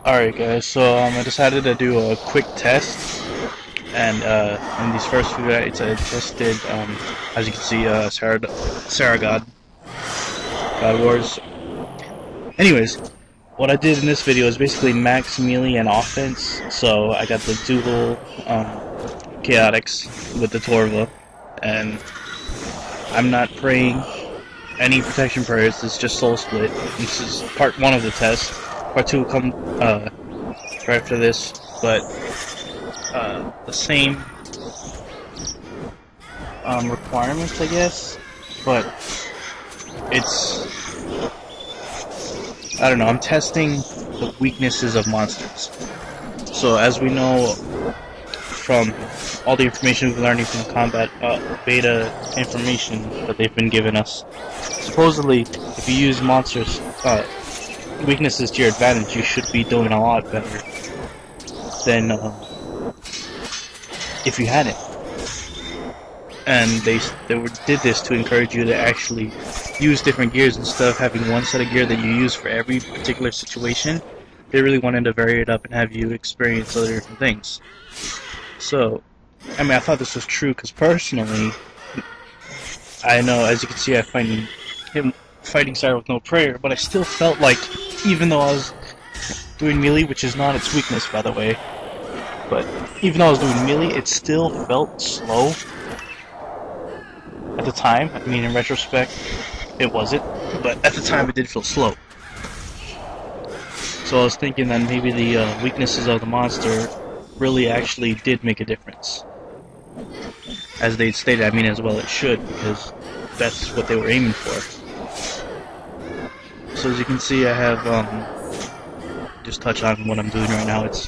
Alright guys, so I decided to do a quick test, and in these first few nights I just did, as you can see, Godwars. Anyways, what I did in this video is basically max melee and offense, so I got the dual chaotics with the Torva, and I'm not praying any protection prayers, it's just soul split. This is part 1 of the test. Part 2 will come right after this, but the same requirements, I guess, but it's, I don't know, I'm testing the weaknesses of monsters. So as we know from all the information we're learning from combat beta information that they've been giving us, supposedly if you use monsters weaknesses to your advantage, you should be doing a lot better than if you hadn't. And they did this to encourage you to actually use different gears instead of having one set of gear that you use for every particular situation. They really wanted to vary it up and have you experience other different things. So, I mean, I thought this was true because personally, I know, as you can see, I find him fighting Sire with no prayer, but I still felt like, even though I was doing melee, which is not its weakness, by the way, but even though I was doing melee, it still felt slow at the time. I mean, in retrospect, it wasn't, but at the time it did feel slow. So I was thinking that maybe the weaknesses of the monster really actually did make a difference. As they stated, I mean, as well it should, because that's what they were aiming for. So as you can see, I have, just touch on what I'm doing right now. It's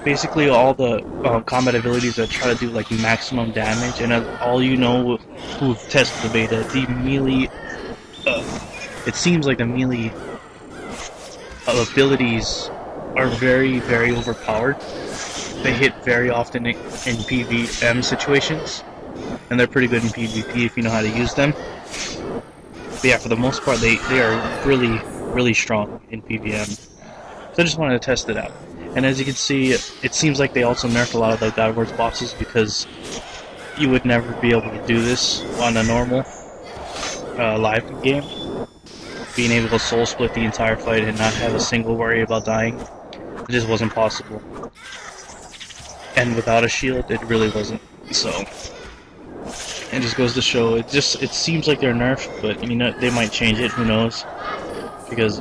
basically all the combat abilities that try to do like maximum damage, and all you know who've tested the beta, the melee, it seems like the melee abilities are very, very overpowered. They hit very often in PvM situations, and they're pretty good in PvP if you know how to use them. But yeah, for the most part, they are really, really strong in PvM. So I just wanted to test it out. And as you can see, it seems like they also nerfed a lot of the Godwars bosses, because you would never be able to do this on a normal live game. Being able to soul split the entire fight and not have a single worry about dying, it just wasn't possible. And without a shield, it really wasn't. So it just goes to show, it seems like they're nerfed, but you know, they might change it, who knows, because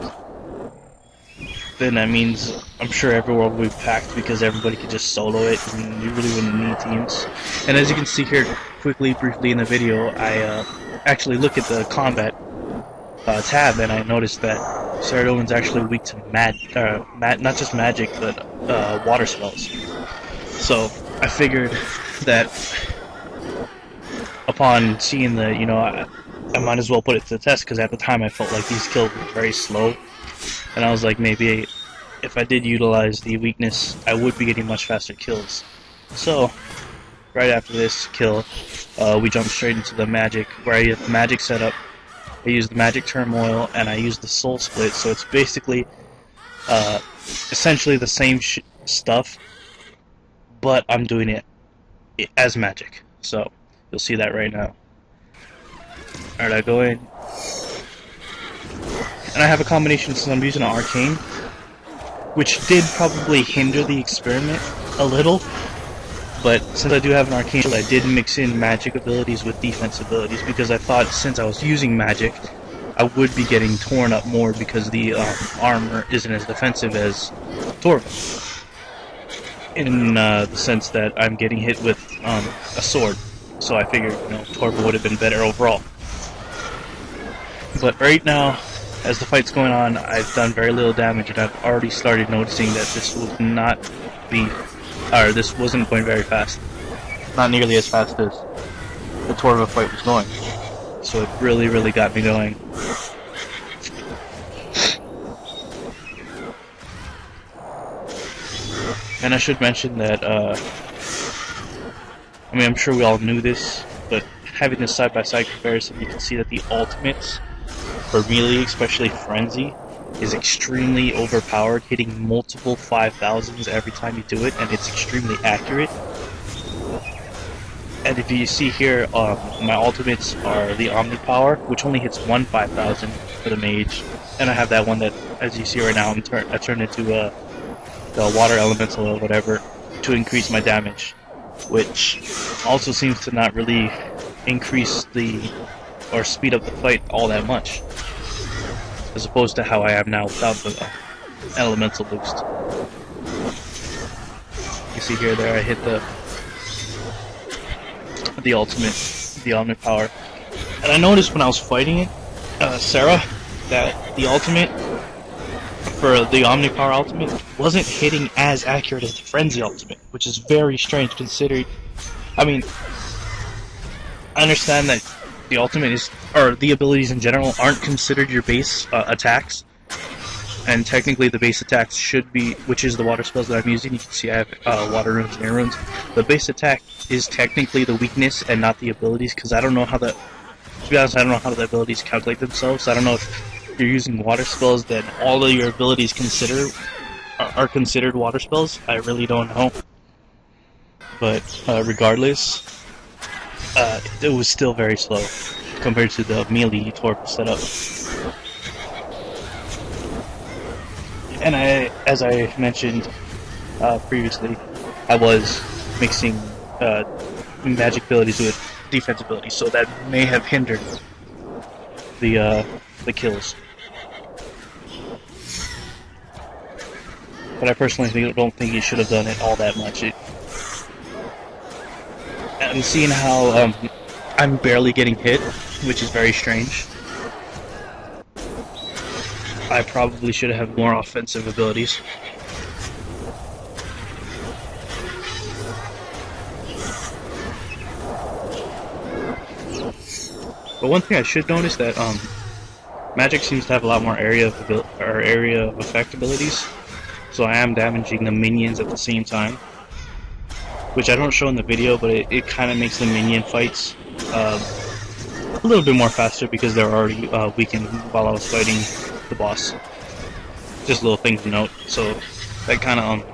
then that means I'm sure everywhere will be packed because everybody could just solo it and you really wouldn't need teams. And as you can see here briefly in the video, I actually look at the combat tab, and I noticed that Saradomin's actually weak to not just magic, but water spells. So I figured that upon seeing the, you know, I might as well put it to the test, because at the time I felt like these kills were very slow, and I was like, maybe if I did utilize the weakness, I would be getting much faster kills. So right after this kill, we jump straight into the magic, where I have the magic setup. I use the magic turmoil, and I use the soul split, so it's basically essentially the same stuff, but I'm doing it as magic. So you'll see that right now. Alright, I go in, and I have a combination since I'm using an arcane, which did probably hinder the experiment a little, but since I do have an arcane, I did mix in magic abilities with defense abilities, because I thought since I was using magic, I would be getting torn up more, because the armor isn't as defensive as Torva, in the sense that I'm getting hit with a sword. So I figured, you know, Torva would have been better overall. But right now, as the fight's going on, I've done very little damage, and I've already started noticing that this would not be, or this wasn't going very fast. Not nearly as fast as the Torva fight was going. So it really, really got me going. And I should mention that, I mean, I'm sure we all knew this, but having this side-by-side comparison, you can see that the ultimates for melee, especially Frenzy, is extremely overpowered, hitting multiple 5,000s every time you do it, and it's extremely accurate. And if you see here, my ultimates are the Omni Power, which only hits one 5,000 for the mage, and I have that one that, as you see right now, I turned into the Water Elemental or whatever to increase my damage, which also seems to not really increase or speed up the fight all that much, as opposed to how I am now without the elemental boost. You see here, there I hit the ultimate, the Omni Power, and I noticed when I was fighting it, Sarah, that the ultimate for the Omni Power ultimate wasn't hitting as accurate as the Frenzy ultimate, which is very strange considering. I mean, I understand that the ultimate is, or the abilities in general, aren't considered your base attacks, and technically the base attacks should be, which is the water spells that I'm using. You can see I have water runes and air runes. The base attack is technically the weakness and not the abilities, because I don't know how to be honest, I don't know how the abilities calculate themselves. I don't know if you're using water spells, then all of your abilities are considered water spells. I really don't know. But regardless, it was still very slow compared to the melee torp setup. And as I mentioned previously, I was mixing magic abilities with defense abilities, so that may have hindered the kills. But I personally don't think he should have done it all that much. And seeing how I'm barely getting hit, which is very strange, I probably should have more offensive abilities. But one thing I should notice that magic seems to have a lot more area of effect abilities, so I am damaging the minions at the same time, which I don't show in the video, but it kind of makes the minion fights a little bit more faster because they're already weakened while I was fighting the boss. Just a little thing to note. So that kind of,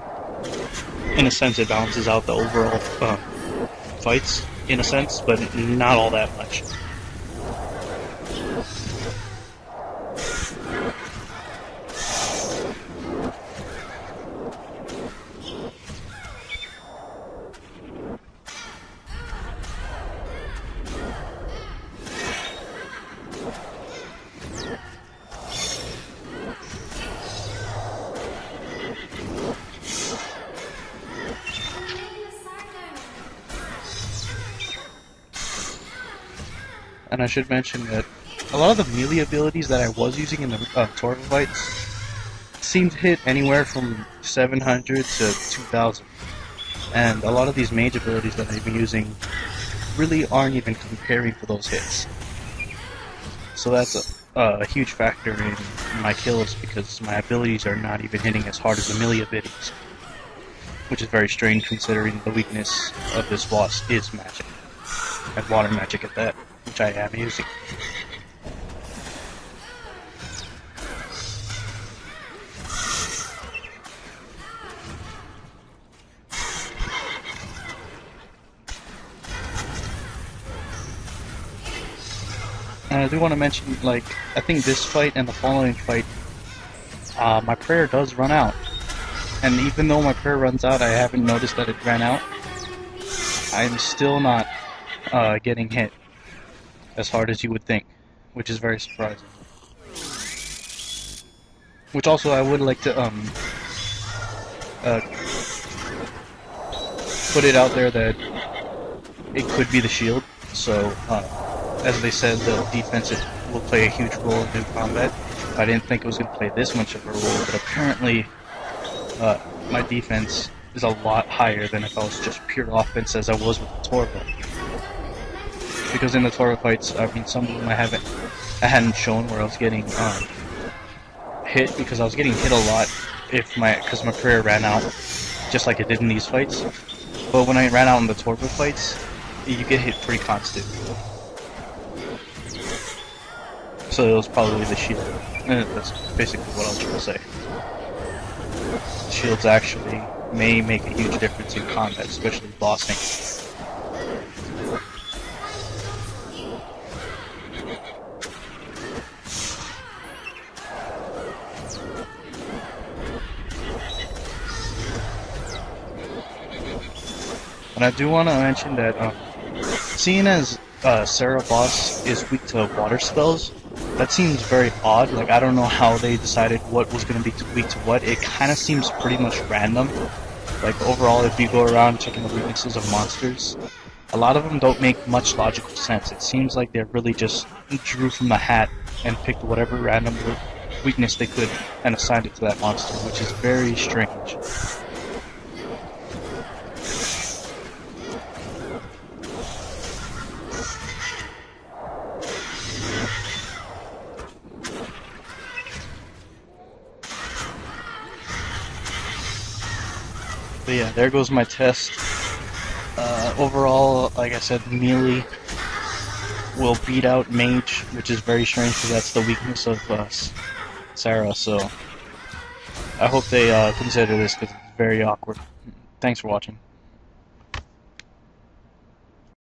in a sense, it balances out the overall fights, in a sense, but not all that much. And I should mention that a lot of the melee abilities that I was using in the Torva fights seemed to hit anywhere from 700 to 2000. And a lot of these mage abilities that I've been using really aren't even comparing to those hits. So that's a huge factor in my kills, because my abilities are not even hitting as hard as the melee abilities. Which is very strange considering the weakness of this boss is magic. And water magic at that, which I am using. And I do want to mention, like, I think this fight and the following fight, my prayer does run out. And even though my prayer runs out, I haven't noticed that it ran out. I'm still not getting hit as hard as you would think, which is very surprising. Which also I would like to put it out there that it could be the shield. So as they said, the defense will play a huge role in new combat. I didn't think it was going to play this much of a role, but apparently my defense is a lot higher than if I was just pure offense as I was with the Torva. Because in the Torva fights, I mean, some of them I hadn't shown where I was getting hit, because I was getting hit a lot because my prayer ran out, just like it did in these fights. But when I ran out in the Torva fights, you get hit pretty constant. So it was probably the shield. That's basically what I was trying to say. Shields actually may make a huge difference in combat, especially bossing. And I do want to mention that, seeing as Sarah Boss is weak to water spells, that seems very odd. Like, I don't know how they decided what was going to be weak to what. It kind of seems pretty much random. Like, overall, if you go around checking the weaknesses of monsters, a lot of them don't make much logical sense. It seems like they really just drew from the hat and picked whatever random weakness they could and assigned it to that monster, which is very strange. But yeah, there goes my test. Overall, like I said, melee will beat out Mage, which is very strange because that's the weakness of Sarah, so I hope they consider this because it's very awkward. Thanks for watching.